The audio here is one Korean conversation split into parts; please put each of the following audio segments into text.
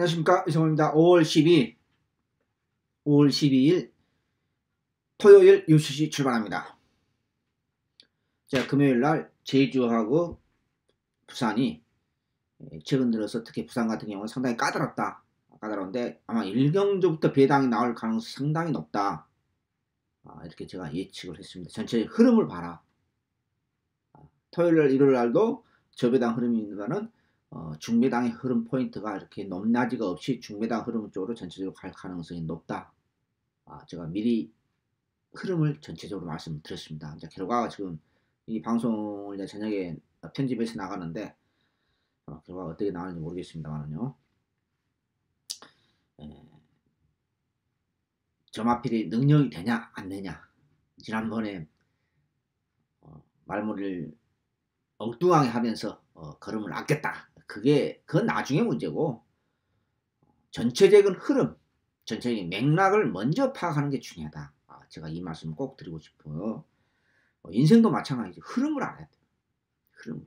안녕하십니까, 이성호입니다. 5월 12일 토요일 6시 출발합니다. 자, 금요일날 제주하고 부산이 최근 들어서 특히 부산 같은 경우는 상당히 까다로운데 아마 일경주부터 배당이 나올 가능성이 상당히 높다. 이렇게 제가 예측을 했습니다. 전체 흐름을 봐라. 토요일날 일요일날도 저배당 흐름입니다는 중배당의 흐름 포인트가 이렇게 높낮이가 없이 중배당 흐름 쪽으로 전체적으로 갈 가능성이 높다. 제가 미리 흐름을 전체적으로 말씀드렸습니다. 이제 결과가 지금 이 방송을 이제 저녁에 편집해서 나가는데 결과가 어떻게 나오는지 모르겠습니다만요. 점화필이 능력이 되냐 안 되냐. 지난번에 말머리를 엉뚱하게 하면서 걸음을 아꼈다. 그건 나중에 문제고 전체적인 흐름, 전체적인 맥락을 먼저 파악하는 게 중요하다. 제가 이 말씀을 꼭 드리고 싶어요. 인생도 마찬가지죠. 흐름을 알아야 돼요. 흐름을.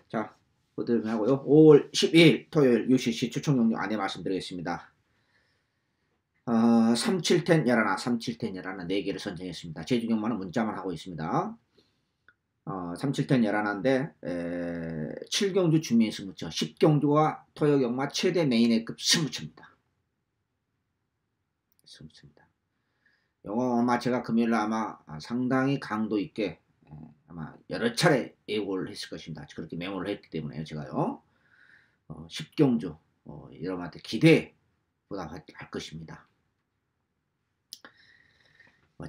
자, 그대로 하고요. 5월 12일 토요일 UCC 추천 종료 안내 말씀드리겠습니다. 3710 열하나, 3710 열하나 4개를 선정했습니다. 제주경마는 문자만 하고 있습니다. 3710 열하나인데 7경주 준비인 승부처, 10경주와 토요경마 최대 메인회급 승부처입니다. 요거 아마 제가 금요일날 아마 상당히 강도 있게 아마 여러 차례 예고를 했을 것입니다. 그렇게 메모를 했기 때문에요. 제가요. 10경주 여러분한테 기대보다 할 것입니다.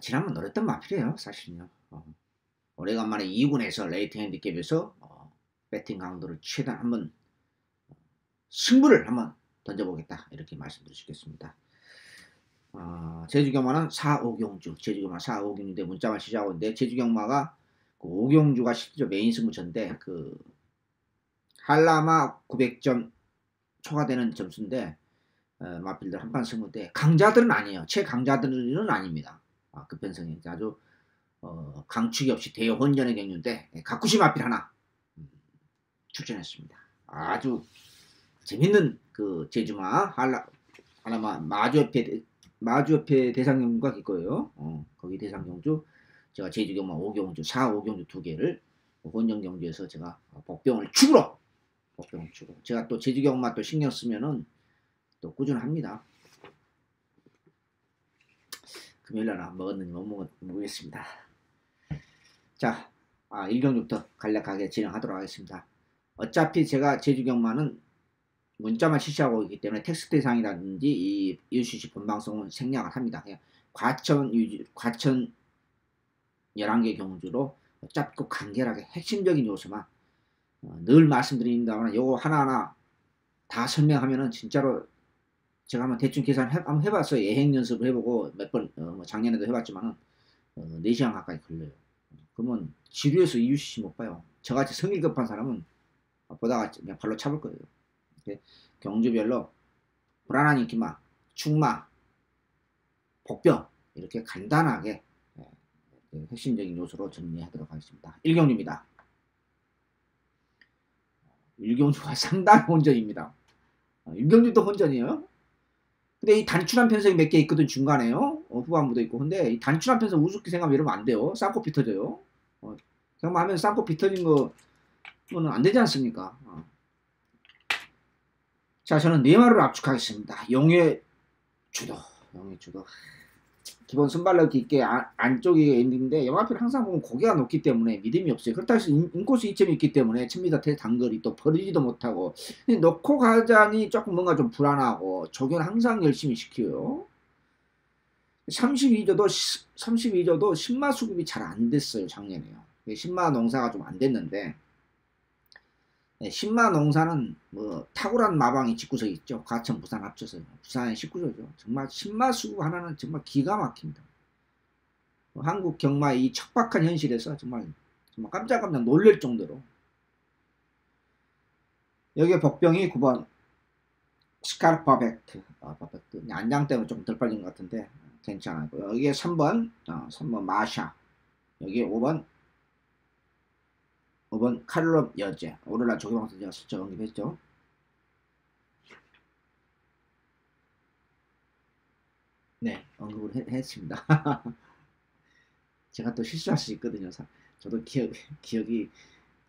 지난번 노렸던 마필이에요. 사실은요. 오래간만에 2군에서 레이팅 핸디캡에서 배팅 강도를 최대한 한번 승부를 한번 던져보겠다. 이렇게 말씀드릴 수 있겠습니다. 제주경마는 4,5경주, 제주경마 4,5경주인데 문자만 시작하고 있는데 제주경마가 그 5경주가 실제 메인 승부처인데 그 한라마 900점 초과되는 점수인데 마필들 한판 승부인데 강자들은 아니에요. 최강자들은 아닙니다. 그 편성이 아주 강축이 없이 대여 혼전의 경주인데 가쿠시 마필 하나 출전했습니다. 아주 재밌는 그 제주마 한라마 마주협회 대상경주가 있고요. 거기 대상경주 제가 제주경마 5경주 4,5경주 2개를 혼전경주에서 제가 복병을 축으로 제가 또 제주경마 또 신경 쓰면은 또 꾸준합니다. 금요일날 먹었는지 못 먹었는지 모르겠습니다. 자, 1경주부터 간략하게 진행하도록 하겠습니다. 어차피 제가 제주경마는 문자만 실시하고 있기 때문에 텍스트 대상이라든지 이 UCC 본방송은 생략을 합니다. 그냥 과천 11개 경주로 짧고 간결하게 핵심적인 요소만 늘 말씀드립니다만 요거 하나하나 다 설명하면은 진짜로 제가 한번 대충 계산 한번 해봤어요. 예행 연습을 해보고 몇 번 작년에도 해봤지만은 4시간 가까이 걸려요. 그러면 지루해서 UCC 못 봐요. 저같이 성질 급한 사람은 보다가 그냥 발로 차볼 거예요. 경주별로 불안한 인기마, 축마, 복병 이렇게 간단하게 핵심적인 요소로 정리하도록 하겠습니다. 1경주입니다. 1경주가 상당히 혼전입니다. 1경주도 혼전이에요. 근데 이 단출한 편성이 몇 개 있거든. 중간에요. 후반부도 있고. 근데 이 단출한 편성 우습게 생각하면 이러면 안 돼요. 쌍코피 터져요. 생각하면 쌍코피 터진 거는 안 되지 않습니까? 자, 저는 4마리를 압축하겠습니다. 용해주도. 기본 순발력 있게 안쪽이 엔딩인데 영화표를 항상 보면 고개가 높기 때문에 믿음이 없어요. 그렇다고 해서 인코스 2점이 있기 때문에 1000m 단거리 또 버리지도 못하고 넣고 가자니 조금 뭔가 좀 불안하고 조견 항상 열심히 시켜요. 32조도 신마 수급이 잘 안 됐어요. 작년에요. 신마 농사가 좀 안 됐는데 신마 농사는 뭐 탁월한 마방이 집구석이 있죠. 과천, 부산 합쳐서 부산의 19조죠. 정말 신마 수급 하나는 정말 기가 막힙니다. 한국 경마의 이 척박한 현실에서 정말 깜짝깜짝 놀랄 정도로. 여기에 복병이 9번 스카르 퍼펙트. 안장 때문에 좀 덜 빨린 것 같은데 괜찮아요. 여기에 3번 마샤. 여기에 5번 카를롭 여제. 오늘날 조기방송 제가 슬쩍 언급했죠. 네, 언급을 했습니다. 제가 또 실수할 수 있거든요. 저도 기억이,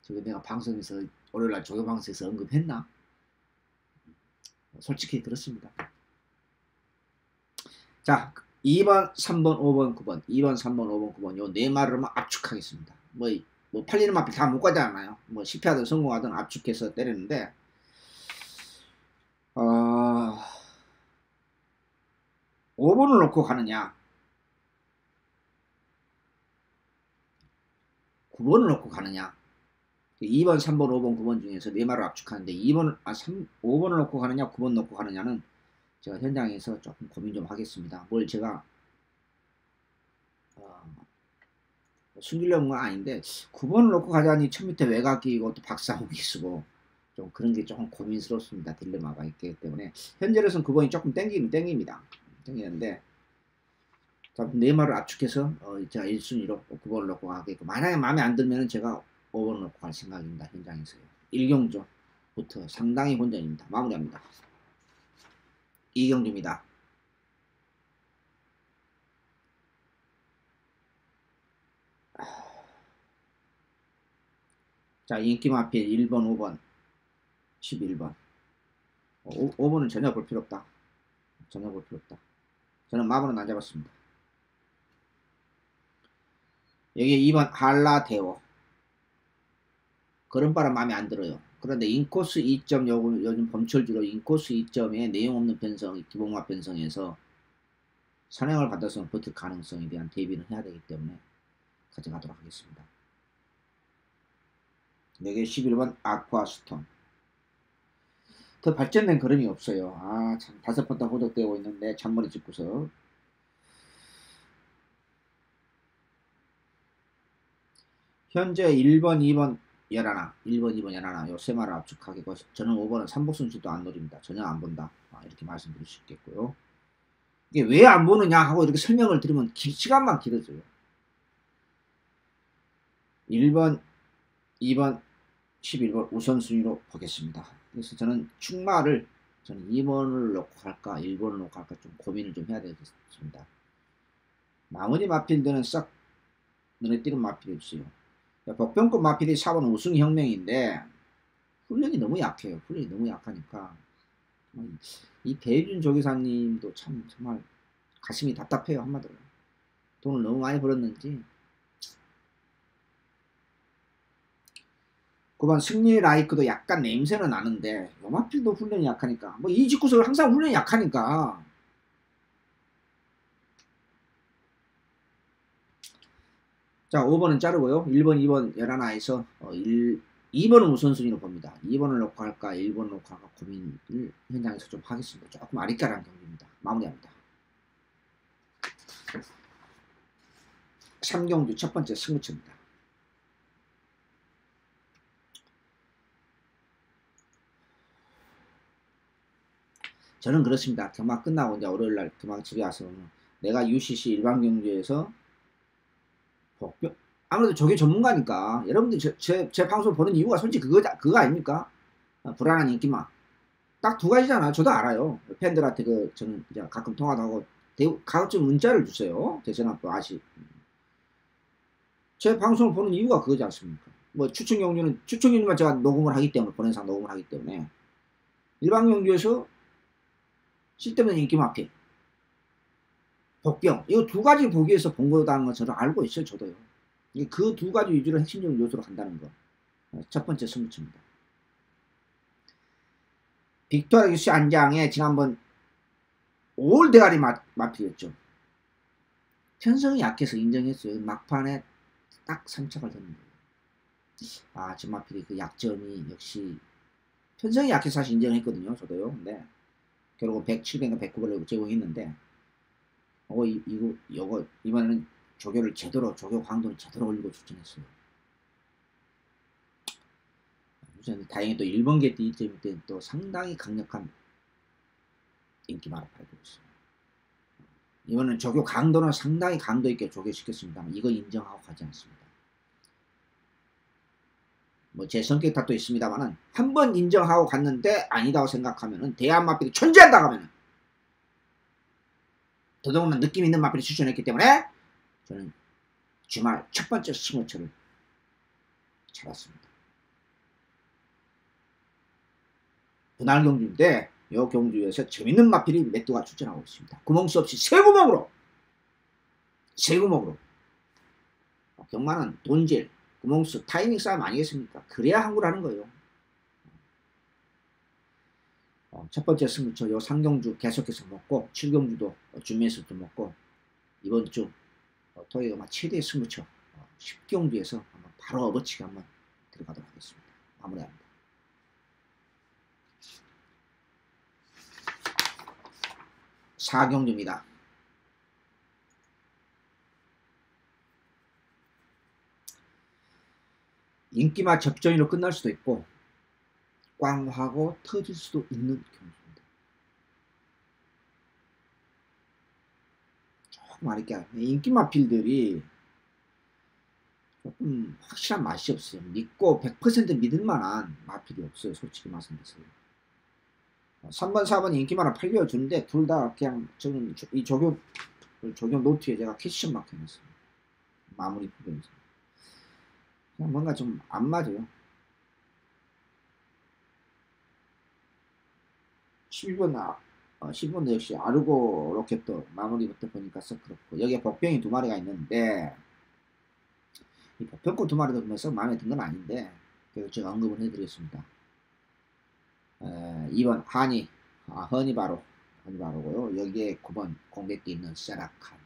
저기 내가 방송에서, 월요일날 조교방송에서 언급했나? 솔직히 그렇습니다. 자, 2번, 3번, 5번, 9번, 2번, 3번, 5번, 9번, 요 네 말을 압축하겠습니다. 뭐 팔리는 마필 다 못 가잖아요. 뭐 실패하든 성공하든 압축해서 때리는데, 5번을 놓고 가느냐, 9번을 놓고 가느냐. 2번, 3번, 5번, 9번 중에서 네 말을 압축하는데 5번을 놓고 가느냐, 9번 놓고 가느냐는 제가 현장에서 조금 고민 좀 하겠습니다. 뭘 제가 숨기려는 건 아닌데 9번을 놓고 가자니 1000m 외곽이고 또 박사호기 쓰고 좀 그런 게 조금 고민스럽습니다. 딜레마가 있기 때문에 현재로서는 9번이 조금 땡깁니다. 땡기는데 네 말을 압축해서 제가 1순위로 9번을 놓고 가겠고, 만약에 마음에 안 들면 제가 5번을 놓고 갈 생각입니다. 현장에서요. 1경주부터 상당히 혼전입니다. 마무리합니다. 2경주입니다. 자, 인기마필 1번, 5번, 11번. 5번은 전혀 볼 필요 없다. 전혀 볼 필요 없다. 저는 마번은 안 잡았습니다. 여기 2번 한라대오. 걸음바람 마음에 안 들어요. 그런데 인코스 2점, 요즘 범철주로 인코스 2점에 내용 없는 변성, 기본마 변성에서 선행을 받아서 버틸 가능성에 대한 대비는 해야 되기 때문에 가져가도록 하겠습니다. 여기 11번 아쿠아스톤. 더 발전된 걸음이 없어요. 아, 참, 5번 더 호적되고 있는데, 잔머리 짚고서. 현재 1번, 2번, 11, 1번, 2번, 11, 요 세 말을 압축하겠고, 저는 5번은 삼복순수도 안 노립니다. 전혀 안 본다. 이렇게 말씀드릴 수 있겠고요. 이게 왜 안 보느냐 하고 이렇게 설명을 드리면 시간만 길어져요. 1번, 2번, 11번 우선순위로 보겠습니다. 그래서 저는 충마를 저는 2번을 놓고 갈까 1번을 놓고 갈까 좀 고민을 좀 해야 되겠습니다. 나머지 마필들은 싹 눈에 띄는 마필이 없어요. 복병급 마필이 4번 우승혁명인데 훈련이 너무 약해요. 훈련이 너무 약하니까 이 배준 조교사님도 참 정말 가슴이 답답해요. 한마디로 돈을 너무 많이 벌었는지. 9번 승리 라이크도 약간 냄새는 나는데 요마필도 훈련이 약하니까 뭐 이 직구석을 항상 훈련이 약하니까 자 5번은 자르고요. 1번 2번 11에서 2번은 우선순위로 봅니다. 2번을 놓고 할까 1번을 놓고 할까 고민을 현장에서 좀 하겠습니다. 조금 아리까리한 경기입니다. 마무리합니다. 3경주 첫 번째 승부처입니다. 저는 그렇습니다. 경마 끝나고 이제 월요일날 금방 집에 와서 내가 UCC 일반 경주에서 복병, 아무래도 저게 전문가니까 여러분들 제 방송 보는 이유가 솔직히 그거 아닙니까? 불안한 인기만 딱 두 가지잖아. 저도 알아요. 팬들한테 저는 이제 가끔 통화도 하고 가급적 문자를 주세요. 대전학교 제 방송을 보는 이유가 그거지 않습니까? 뭐 추천 경주만 제가 녹음을 하기 때문에 본행상 녹음을 하기 때문에 일반 경주에서 쓸데없는 인기 마필 복병 이거 두 가지 보기 위해서 본 거라는 건 저도 알고 있어요. 저도요. 그 두 가지 위주로 핵심적인 요소로 간다는 거. 첫 번째 승부처입니다. 빅토리아 기수 안장에 지난번 5월 대가리 마필이었죠. 편성이 약해서 인정했어요. 막판에 딱 선착을 했는데 저 마필이 그 약점이 역시 편성이 약해서 사실 인정했거든요. 저도요. 근데 결국은 107배인가 109배를 제공했는데 이거 이번에는 조교 강도를 제대로 올리고 추천했어요. 우선 다행히 또 1번 개띠 이점 때는 또 상당히 강력한 인기만을 팔고 있어요. 이번엔 조교 강도는 상당히 강도 있게 조교시켰습니다만 이거 인정하고 가지 않습니다. 뭐 제 성격 탓도 있습니다만은 한 번 인정하고 갔는데 아니다고 생각하면은 대한마필이 존재한다고 하면은 더더군다나 느낌 있는 마필을 추천했기 때문에 저는 주말 첫 번째 스무처를 잡았습니다. 분할 경주인데 이 경주에서 재밌는 마필이 몇 두가 출전하고 있습니다. 구멍수 없이 세 구멍으로 경마는 돈질, 구멍수, 타이밍 싸움 아니겠습니까? 그래야 한구를 하는 거예요. 첫 번째 승부처 요 상경주 계속해서 먹고 7경주도 준비해서 좀 먹고 이번 주 토요일 최대 승부처 10경주에서 한번 바로 업어치기 한번 들어가도록 하겠습니다. 마무리합니다. 사경주입니다. 인기마 접전으로 끝날 수도 있고 꽝 하고 터질 수도 있는 경주입니다. 조금 아쉽게 인기마 필들이 조금 확실한 맛이 없어요. 믿고 100% 믿을 만한 마필이 없어요. 솔직히 말씀드려요. 3번 4번 인기마를 8개월 주는데 둘 다 그냥 저는 이 적용 노트에 제가 캐시션 마크 해놨어요. 마무리 부분에서 그냥 뭔가 좀 안 맞아요. 11번 역시 아르고 로켓도 마무리부터 보니까 썩 그렇고 여기에 복병이 두 마리가 있는데 이 복병코 두 마리도 보면서 마음에 든 건 아닌데 그래서 제가 언급을 해드리겠습니다. 2번 허니바로고요. 여기에 9번 공백기 있는 세라칸.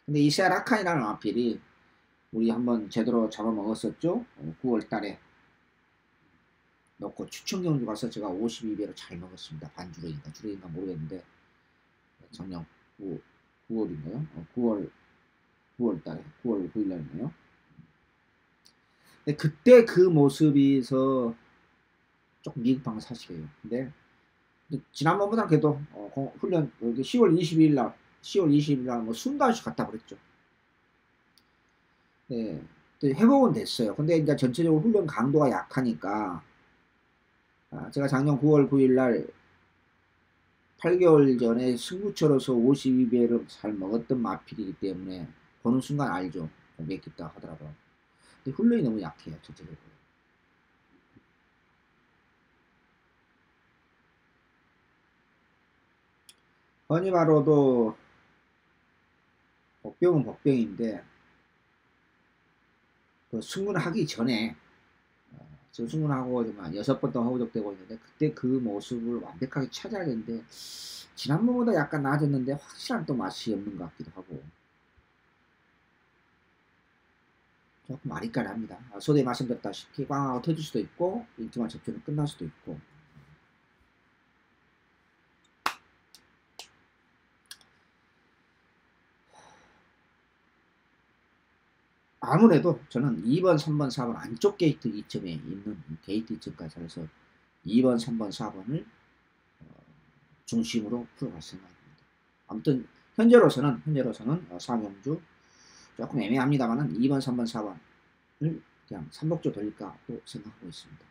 근데 이 세라칸이라는 마필이 우리 한번 제대로 잡아먹었었죠. 9월달에 넣고 추천경주 가서 제가 52배로 잘 먹었습니다. 주로인가 모르겠는데 작년 9월인가요? 9월달에 9월 9일날이네요. 근데 그때 그 모습에서 조금 미흡한 건 사실이에요. 근데 지난번보다 그래도 훈련 10월 20일날 뭐 순단식 갔다 그랬죠. 네, 또 회복은 됐어요. 근데 이제 전체적으로 훈련 강도가 약하니까 제가 작년 9월 9일날 8개월 전에 승부처로서 52배를 잘 먹었던 마필이기 때문에 보는 순간 알죠. 공백기 있다 하더라고요. 근데 훈련이 너무 약해요. 전체적으로. 허니바로도 복병은 복병인데 그 승문하기 전에 지금 승문하고 6번 동안 허우적되고 있는데 그때 그 모습을 완벽하게 찾아야 되는데 지난번보다 약간 나아졌는데 확실한 또 맛이 없는 것 같기도 하고 조금 아리까리합니다. 소대에 말씀드렸다시피 꽝하고 터질 수도 있고 인기만 접전은 끝날 수도 있고 아무래도 저는 2번, 3번, 4번 안쪽 게이트 이점에 있는 게이트 이점까지 해서 2번, 3번, 4번을 중심으로 풀어갈 생각입니다. 아무튼 현재로서는 사경주 조금 애매합니다만은 2번, 3번, 4번을 그냥 3복조 돌릴까 또 생각하고 있습니다.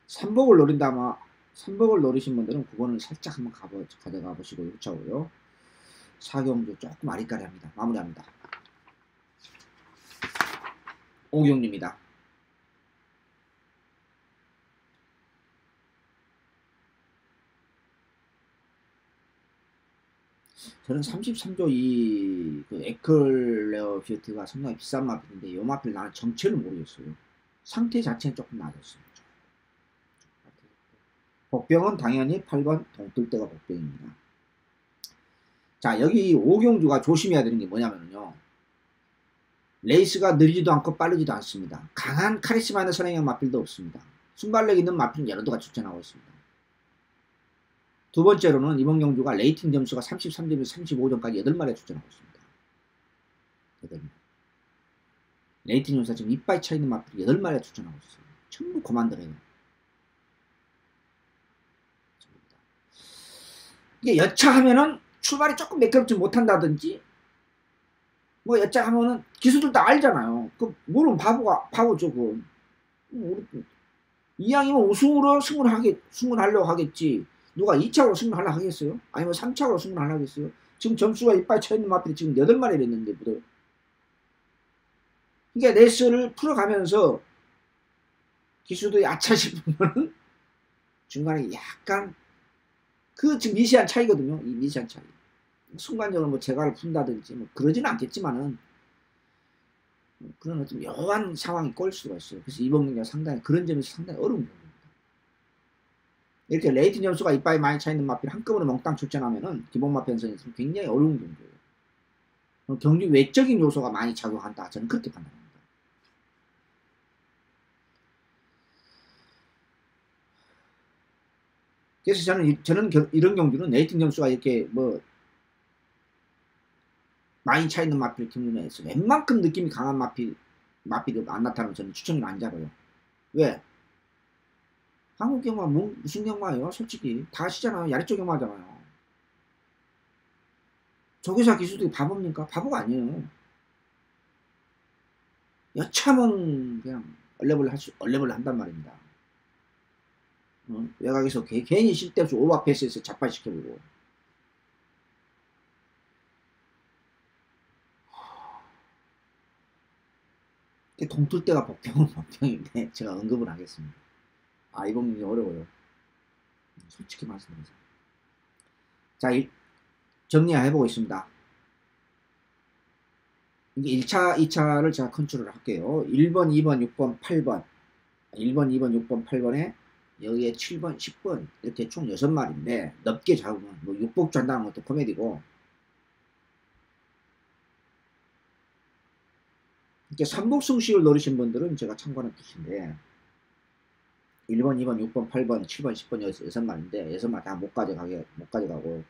3복을 노린다면 3복을 노리신 분들은 9번을 살짝 한번 가져가 보시고 요차고요. 사경주 조금 아리까리합니다. 마무리합니다. 오경주입니다. 저는 33조 그 에클레어 뷰트가 상당히 비싼 마필인데 이 마필 나는 정체를 모르겠어요. 상태 자체는 조금 낮았습니다. 복병은 당연히 8번 동뜰대가 복병입니다. 자, 여기 오경주가 조심해야 되는 게 뭐냐면요. 레이스가 느리지도 않고 빠르지도 않습니다. 강한 카리스마 있는 선행형 마필도 없습니다. 순발력 있는 마필은 여러 도가 출전하고 있습니다. 두 번째로는 이번 경주가 레이팅 점수가 33점에서 35점까지 8마리가 출전하고 있습니다. 8마리. 레이팅 점수가 지금 이빠이 차 있는 마필이 8마리가 출전하고 있어요. 전부 고만들어요. 이게 여차하면은 출발이 조금 매끄럽지 못한다든지 뭐 여차하면은 기수들 다 알잖아요. 그 물은 바보죠. 그 이왕이면 우승으로 승을 하려고 하겠지. 누가 2차로 승부하려고 하겠어요? 아니면 3차로 승부하려고 하겠어요? 지금 점수가 이빨 쳐있는 마필이 지금 8마리를 했는데 묻어요. 그러니까 레슨을 풀어가면서 기수도 야차 싶으면 중간에 약간 그 지금 미세한 차이거든요. 이 미세한 차이. 순간적으로 뭐 재갈을 푼다든지 뭐 그러지는 않겠지만은 그런 어떤 묘한 상황이 꼴 수가 있어요. 그래서 이번 경기가 상당히 그런 점에서 상당히 어려운 경기입니다. 이렇게 레이팅 점수가 이빨이 많이 차있는 마필을 한꺼번에 몽땅 출전하면은 기본 마필 편성에서는 굉장히 어려운 경기예요. 경기 외적인 요소가 많이 작용한다. 저는 그렇게 판단합니다. 그래서 저는 이런 경기는 레이팅 점수가 이렇게 뭐 많이 차있는 마필 경기에서 웬만큼 느낌이 강한 마필이 안 나타나면 저는 추천을 안 잡아요. 왜? 한국 경마 무슨 경마예요? 솔직히 다 아시잖아요. 야리쪽 경마잖아요. 조교사 기수들이 바보입니까? 바보가 아니에요. 여차면 그냥 얼레벌레 한단 말입니다. 외곽에서 괜히 쓸데없이 오버패스에서 작발시켜보고. 동틀 때가 복병인데 제가 언급을 하겠습니다. 이번 문제 어려워요. 솔직히 말씀드려서. 자, 정리해보고 있습니다. 이게 1차, 2차를 제가 컨트롤을 할게요. 1번, 2번, 6번, 8번. 1번, 2번, 6번, 8번에 여기에 7번, 10번 이렇게 총 6마리인데 넓게 잡으면 뭐 육복주 한다는 것도 코미디고 이렇게 삼복승식을 노리신 분들은 제가 참고하는 뜻인데 1번, 2번, 6번, 8번, 7번, 10번 6마리인데 6마리 다 못 가져가고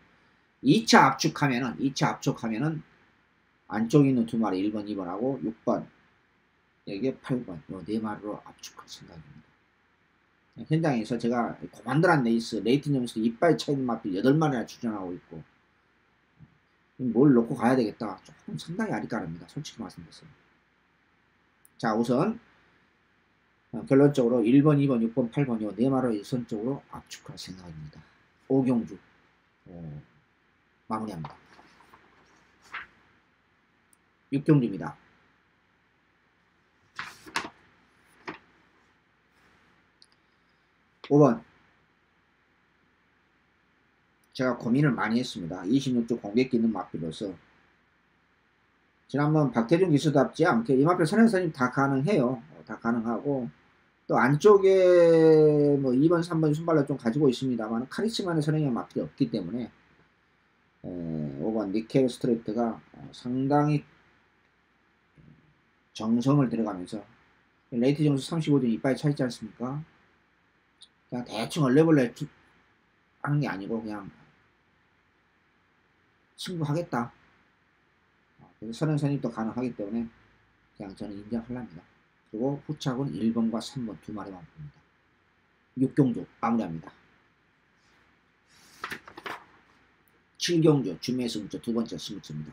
2차 압축하면은 안쪽에 있는 2마리 1번, 2번하고 6번 여기에 8번 요 4마리로 압축할 생각입니다. 현장에서 제가 고만들한 레이팅 점수 이빨 차이는 마필 8마리나 추천하고 있고 뭘 놓고 가야 되겠다. 조금 상당히 아리까릅니다. 솔직히 말씀드렸어요. 자, 우선 결론적으로 1번, 2번, 6번, 8번 요 4마리를 우선적으로 압축할 생각입니다. 오경주 마무리합니다. 6경주입니다. 5번 제가 고민을 많이 했습니다. 26주 공격기 있는 마필로서 지난번 박태준 기수답지 않게 이 마필 선행선임 다 가능해요. 다 가능하고 또 안쪽에 뭐 2번, 3번 순발로 좀 가지고 있습니다만 카리스마의 선행형 마필이 없기 때문에 5번 니켈 스트레이트가 상당히 정성을 들어가면서 레이트 점수 35점 이빨이 차있지 않습니까? 그냥 대충 얼레벌레 하는 게 아니고 그냥 승부하겠다. 그래서 선행선임도 가능하기 때문에 그냥 저는 인정하랍니다. 그리고 후착은 1번과 3번 2마리만 봅니다. 6경주 마무리합니다. 7경주 주미의 승부처 2번째 승부처입니다.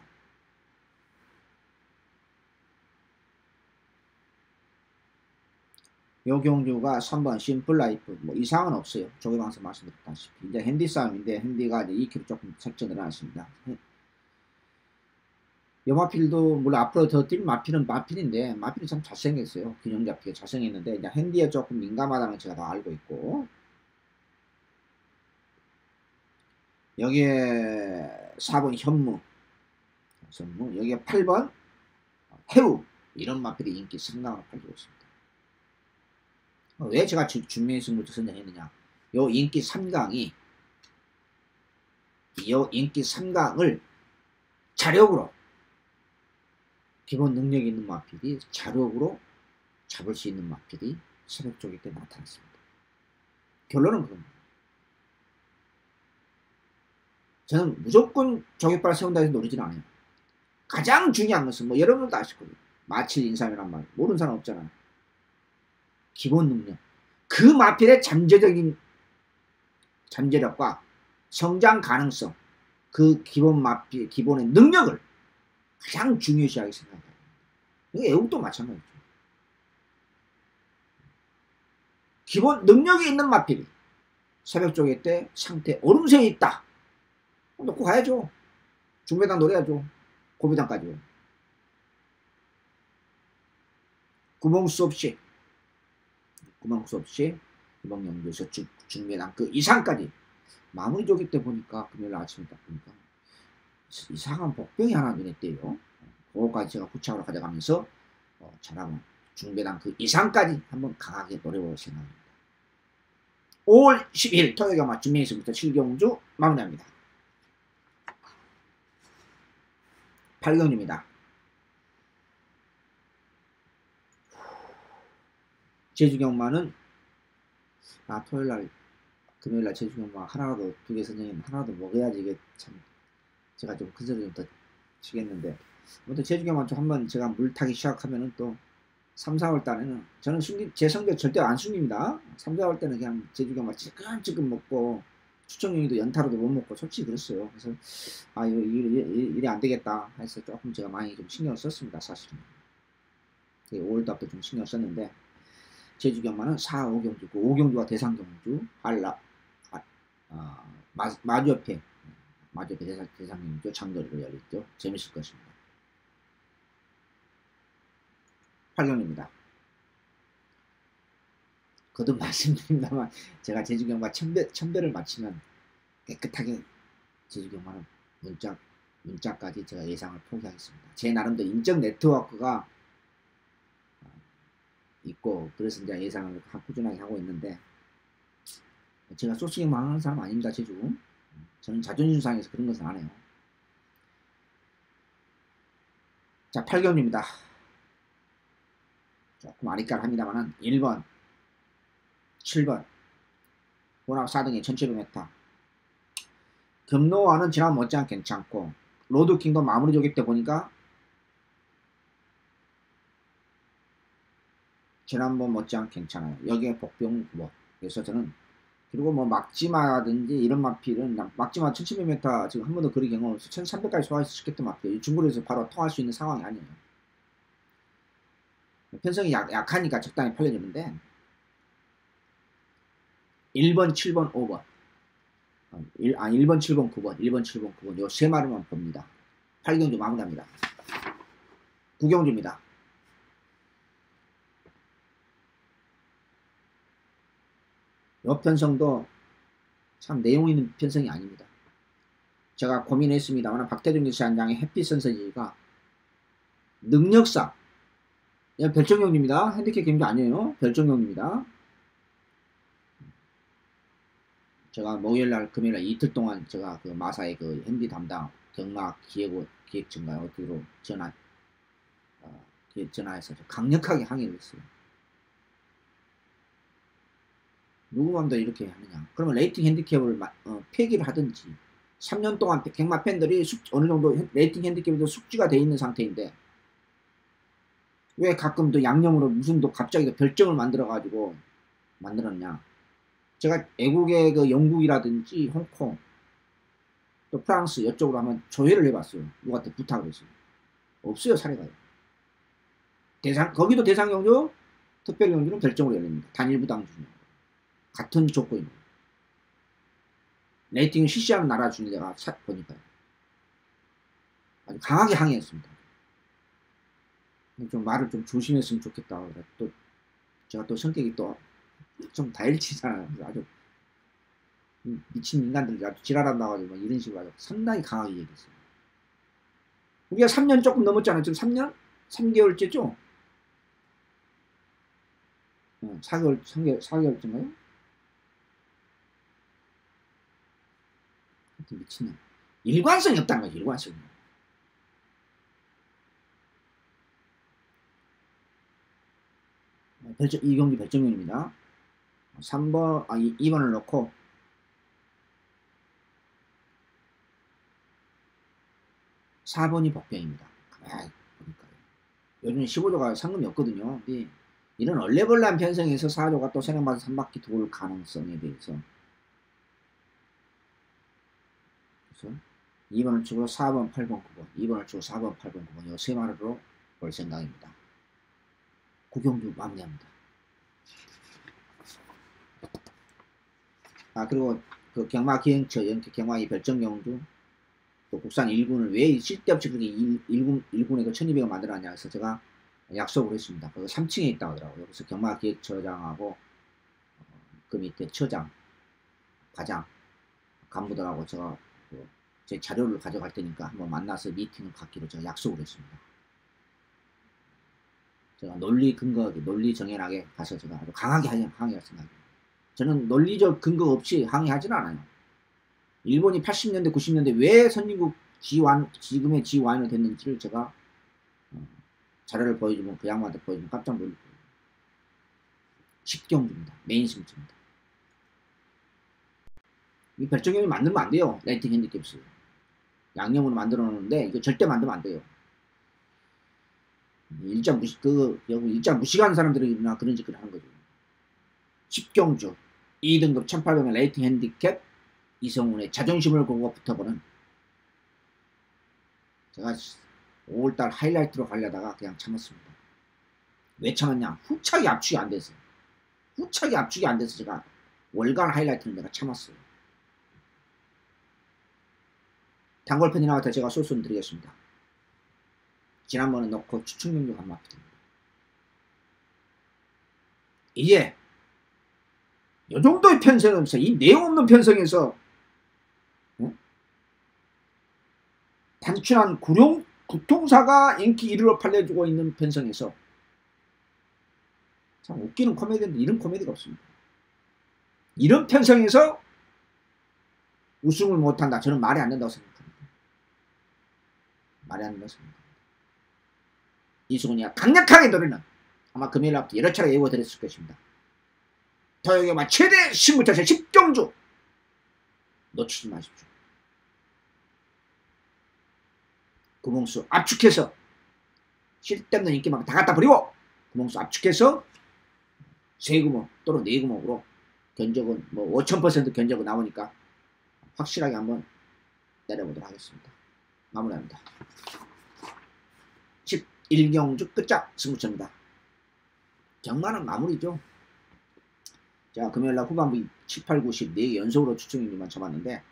요 경주가 3번 심플라이프 뭐 이상은 없어요. 조개방송 말씀드렸다시피 이제 핸디 싸움인데 핸디가 이제 2kg 조금 색전 늘어났습니다. 요 마필도 물론 앞으로 더 뛸 마필은 마필인데 마필이 참 잘생겼어요. 균형 잡히게 잘생겼는데 이제 핸디에 조금 민감하다는 제가 다 알고 있고 여기에 4번 현무 여기에 8번 해우 이런 마필이 인기 상당히 팔리고 있습니다. 왜 제가 준비의 승부처 선정했느냐 요 인기 3강이 요 인기 3강을 자력으로 기본 능력이 있는 마필이 자력으로 잡을 수 있는 마필이 새벽 쪽일 때 나타났습니다. 결론은 그겁니다. 저는 무조건 조깃발 세운다 해서 노리진 않아요. 가장 중요한 것은 뭐 여러분도 아실 거예요. 마칠 인삼이란 말 모르는 사람 없잖아요. 기본 능력. 그 마필의 잠재력과 성장 가능성 그 기본 마필 기본의 능력을 가장 중요시하게 생각합니다. 이게 애국도 마찬가지죠. 기본 능력이 있는 마필이 새벽 쪽에 때 상태 얼음새에 있다. 놓고 가야죠. 중배당 노려야죠. 고배당까지. 구멍 수 없이 이번 연도에서 중배당 그 이상까지 마무리 조기 때 보니까 금요일 아침에 딱 보니까 이상한 복병이 하나 눈에 띄어요. 그거까지 제가 구체적으로 가져가면서 저랑 중배당 그 이상까지 한번 강하게 노려볼 생각입니다. 5월 10일 토요일 경마 준비에서부터 7경주 마무리합니다. 8경주입니다. 제주경마는 토요일날 금요일날 제주경마 하나라도 2개 선정이면 하나라도 먹어야지 이게 참 제가 좀 큰 소리 좀 더 치겠는데 아무튼 제주경마 좀 한번 제가 물타기 시작하면은 또 3, 4월 달에는 저는 제 성적 절대 안 숨깁니다. 3, 4월 때는 그냥 제주경마 찌끔찌끔 먹고 추천용이도 연타로도 못 먹고 솔직히 그랬어요. 그래서 이거 일이 안 되겠다 해서 조금 제가 많이 좀 신경을 썼습니다. 사실은 5월달부터 좀 신경 썼는데 제주경마는 4, 5경주고 5경주가 대상경주 마주 옆에 대상경주 장거리로 열렸죠. 재밌을 것입니다. 8경주입니다. 거듭 말씀드립니다만 제가 제주경마 천배를 마치면 깨끗하게 제주경마는 문자까지 제가 예상을 포기하겠습니다. 제 나름대로 인적 네트워크가 있고 그래서 이제 예상을 꾸준하게 하고 있는데 제가 소스경마 하는 사람 아닙니다. 제주 저는 자존심상에서 그런 것은 안 해요. 자 8경주입니다. 조금 아리까리합니다만 1번 7번 워낙 4등에 1700m 금노와는 지난 못지않게 괜찮고 로드킹도 마무리 조기 때 보니까 지난번 못지않게 괜찮아요. 여기에 복병 그래서 저는 그리고 뭐 막지마든지 이런 마필은 막지마 1700m 지금 한 번도 그리 경험 없어 1300까지 소화해서 시켰던 마필 중거리에서 바로 통할 수 있는 상황이 아니에요. 편성이 약하니까 적당히 팔려주는데 1번, 7번, 5번 1번, 7번, 9번 1번, 7번, 9번 요 세 마리만 봅니다. 8경주 마무리합니다. 9경주입니다. 요 편성도 참 내용 있는 편성이 아닙니다. 제가 고민했습니다만 박태준 기사단장의 햇빛 선서지가 능력상 별정경주입니다. 핸디캡 경주 아니에요. 별정경주입니다. 제가 목요일날 금요일날 이틀 동안 제가 그 마사의 그 핸디 담당 경락 기획증가 어디로 전화해서 강력하게 항의를 했어요. 누구 맘도 이렇게 하느냐. 그러면 레이팅 핸디캡을 폐기를 하든지 3년 동안 경마 팬들이 어느 정도 레이팅 핸디캡에도 숙지가 돼 있는 상태인데 왜 가끔 또 양념으로 무슨 또 갑자기 별정을 만들어 가지고 만들었냐. 제가 외국의 그 영국이라든지 홍콩 또 프랑스 이쪽으로 한번 조회를 해봤어요. 누구한테 부탁을 했어요. 없어요. 사례가요. 거기도 대상경주 특별경주는 별정으로 열립니다. 단일부당 중에 같은 조건입니다. 레이팅을 실시하는 나라 중에 제가 보니까요. 아주 강하게 항의했습니다. 좀 말을 좀 조심했으면 좋겠다. 또 제가 또 성격이 또 좀 다일치잖아요. 아주 미친 인간들 아주 지랄한다고 하고 이런 식으로 아주 상당히 강하게 얘기했어요. 우리가 3년 조금 넘었잖아요. 지금 3년? 3개월째죠? 4개월째인가요? 하여튼 미친놈. 일관성이 없다는 거죠. 일관성이. 이 경기 별정경입니다. 3번, 2번을 넣고 4번이 복병입니다. 가만히 보니까요. 요즘 15조가 상금이 없거든요. 근데 이런 얼레벌레한 편성에서 4조가 또 생각봐서 3바퀴 돌 가능성에 대해서 그래서 2번을 치고 4번, 8번, 9번 2번을 치고 4번, 8번, 9번 이 세 마리로 볼 생각입니다. 구경주 마무리합니다. 그리고 그 경마기행처 연계 경마기 별정경주 또 국산 1군을 왜 쓸데없이 그렇게 1군에 그 1200을 만들어놨냐 해서 제가 약속을 했습니다. 그 3층에 있다고 하더라고요. 그래서 경마기획처장하고 그 밑에 처장, 과장, 간부들하고 제가 제 자료를 가져갈 테니까 한번 만나서 미팅을 갖기로 제가 약속을 했습니다. 제가 논리 근거하게, 논리 정연하게 가서 제가 아주 강하게 항의할 생각입니다. 저는 논리적 근거 없이 항의하지는 않아요. 일본이 80년대, 90년대 왜 선진국 지금의 G1이 됐는지를 제가 자료를 보여주면 그 양반한테 보여주면 깜짝 놀랄 거예요. 10경주입니다. 메인 승주입니다. 이 별정형이 만들면 안 돼요. 레이팅 핸디캡스. 양념으로 만들어 놓는데 이거 절대 만들면 안 돼요. 일자 무식한 사람들이나 그런 짓을 하는 거죠. 10경주 2등급 1800만 레이팅 핸디캡 이성훈의 자존심을 걸고 붙어보는, 제가 5월달 하이라이트로 가려다가 그냥 참았습니다. 왜 참았냐? 후착이 압축이 안 돼서. 후착이 압축이 안 돼서 제가 월간 하이라이트는 내가 참았어요. 단골팬이 나와서 제가 소스는 드리겠습니다. 지난번에 넣고 추측명령 한번 드립니다. 이제 이 정도의 편성에서, 이 내용 없는 편성에서 단순한 구통사가 인기 1위로 팔려주고 있는 편성에서 참 웃기는 코미디인데 이런 코미디가 없습니다. 이런 편성에서 우승을 못한다. 저는 말이 안 된다고 생각합니다. 말이 안 된다고 생각합니다. 이승훈이가 강력하게 노리는, 아마 금요일 날부터 여러 차례 예고드렸을 것입니다. 토요경마 최대 신부차세 10경주 놓치지 마십시오. 구멍수 압축해서 쓸데없는 인기만 다 갖다 버리고 구멍수 압축해서 세구멍 또는 네구멍으로 견적은 뭐 5000% 견적은 나오니까 확실하게 한번 내려보도록 하겠습니다. 마무리합니다. 11경주 끝작 승부처입니다. 경마는 마무리죠. 제가 금요일날 후반부 7, 8, 9, 10 4개 연속으로 추천인지만 잡았는데,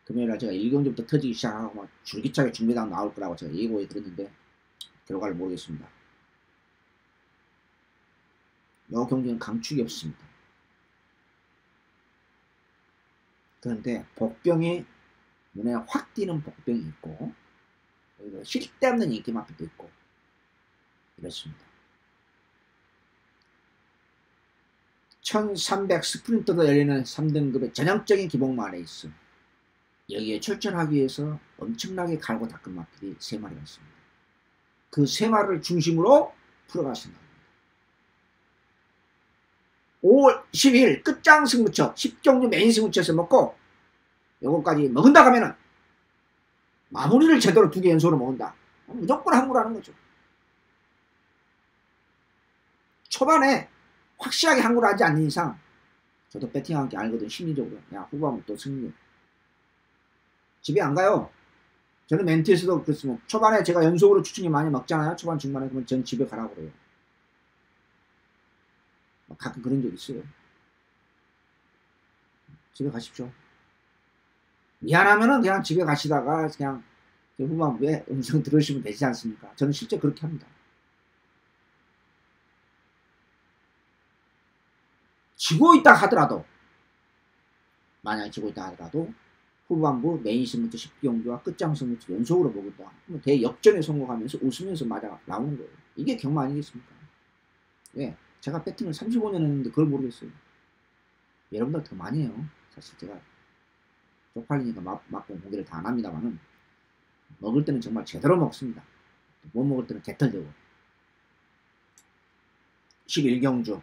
금요일날 제가 1경주부터 터지기 시작하고 막 줄기차게 준비당 나올 거라고 제가 예고해 드렸는데 결과를 모르겠습니다. 이 경기는 강축이 없습니다. 그런데 복병이 눈에 확 띄는 복병이 있고, 그리고 쓸데없는 인기마표도 있고 이렇습니다. 1300 스프린터도 열리는 3등급의 전형적인 기복마 레이스, 여기에 출전하기 위해서 엄청나게 갈고 닦은 마필이 3마리가 있습니다. 그 3마리를 중심으로 풀어갈 생각입니다. 5월 12일 끝장 승부처 10경주 메인 승부처에서 먹고 요거까지 먹은다 하면은 마무리를 제대로 2개 연속으로 먹은다. 무조건 항구라는 거죠. 초반에 확실하게 항구를 하지 않는 이상 저도 배팅한 게 알거든. 심리적으로 야 후반부 또 승리 집에 안 가요. 저는 멘트에서도 그렇습니다. 초반에 제가 연속으로 추천이 많이 먹잖아요. 초반 중반에. 그러면 전 집에 가라고 그래요. 가끔 그런 적 있어요. 집에 가십시오. 미안하면은 그냥 집에 가시다가 그냥 후반부에 음성 들으시면 되지 않습니까? 저는 실제 그렇게 합니다. 지고 있다 하더라도, 만약에 지고 있다 하더라도 후반부 메인 승부처 10경주와 끝장 승부처 연속으로 먹은다. 대역전에 성공하면서 웃으면서 맞아 나오는 거예요. 이게 경마 아니겠습니까? 왜? 제가 배팅을 35년 했는데 그걸 모르겠어요. 여러분들 더 많이 해요. 사실 제가 쪽팔리니까 맞고 고기를 다 안 합니다만은 먹을 때는 정말 제대로 먹습니다. 못 먹을 때는 개털되고. 11경주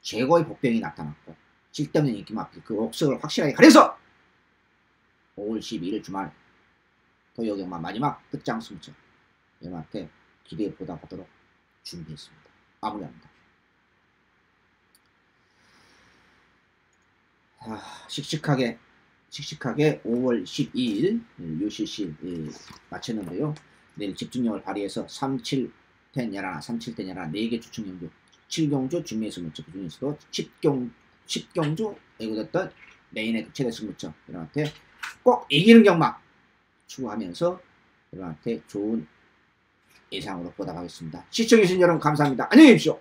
최고의 복병이 나타났고 쓸데없는 인기마필 그 옥석을 확실하게 가려서 5월 12일 주말 토요경마 마지막 끝장 승부처 여러분한테 기대해 보다 보도록 준비했습니다. 마무리합니다. 씩씩하게 5월 12일 UCC 마쳤는데요. 내일 집중력을 발휘해서 37텐 11, 37텐 11 4개 추천경주 7경주 준비해서 그 중에서도 10경주 예고됐던 메인의 최대 승부처 여러분한테 꼭 이기는 경마 추구하면서 여러분한테 좋은 예상으로 보답하겠습니다. 시청해주신 여러분 감사합니다. 안녕히 계십시오.